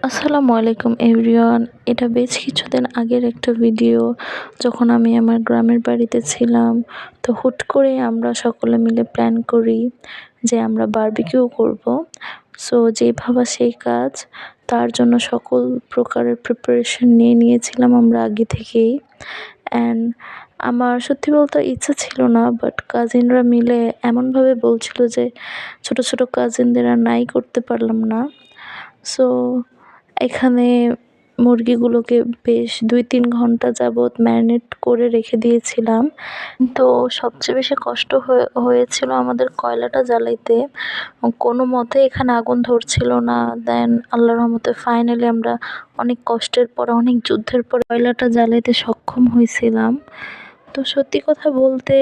আসসালামু আলাইকুম এভরিওয়ান। এটা বেশ কিছুদিন আগের একটা ভিডিও, যখন আমি আমার গ্রামের বাড়িতে ছিলাম। তো হুট করে আমরা সকলে মিলে প্ল্যান করি যে আমরা বারবিকিউ করব। সো যেই ভাবা সেই কাজ, তার জন্য সকল প্রকারের প্রিপারেশন নিয়ে নিয়েছিলাম আমরা আগে থেকেই। অ্যান্ড আমার সত্যি বলতে ইচ্ছা ছিল না, বাট কাজিনরা মিলে এমনভাবে বলছিল যে ছোট ছোট কাজিনদের আর নাই করতে পারলাম না। সো এখানে মুরগিগুলোকে বেশ ২-৩ ঘন্টা যাবৎ ম্যারিনেট করে রেখে দিয়েছিলাম। তো সবচেয়ে বেশি কষ্ট হয়েছিল আমাদের কয়লাটা জ্বালাইতে। কোনো মতে এখানে আগুন ধরছিল না। দেন আল্লাহর রহমতে ফাইনালি আমরা অনেক কষ্টের পরে, অনেক যুদ্ধের পরে কয়লাটা জ্বালাইতে সক্ষম হয়েছিলাম। তো সত্যি কথা বলতে,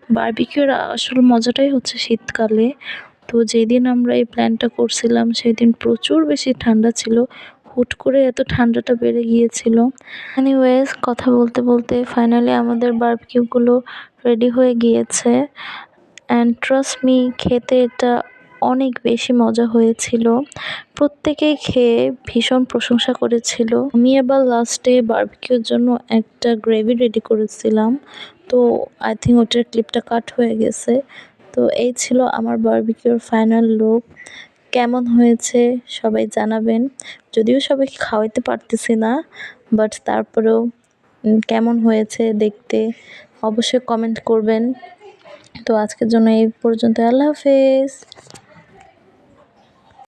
বারবিকিউর আসল মজাটাই হচ্ছে শীতকালে। তো যেদিন আমরা এই প্ল্যানটা করছিলাম সেদিন প্রচুর বেশি ঠান্ডা ছিল। হুট করে এত ঠান্ডাটা বেড়ে গিয়েছিল। এনিওয়েজ, কথা বলতে বলতে ফাইনালি আমাদের বারবিকিউগুলো রেডি হয়ে গিয়েছে। অ্যান্ড ট্রাস্ট মি, খেতে এটা অনেক বেশি মজা হয়েছিল। প্রত্যেকেই খেয়ে ভীষণ প্রশংসা করেছিল। আমি আবার লাস্টে বারবিকিউর জন্য একটা গ্রেভি রেডি করেছিলাম। তো আই থিঙ্ক ওটার ক্লিপটা কাট হয়ে গেছে। তো এই ছিল আমার বারবিকিউর ফাইনাল লুক। কেমন হয়েছে সবাই জানাবেন। যদিও সবাইকে খাওয়াইতে পারতেছি না, বাট তারপরেও কেমন হয়েছে দেখতে অবশ্যই কমেন্ট করবেন। তো আজকের জন্য এই পর্যন্ত। আল্লাহ হাফেজ।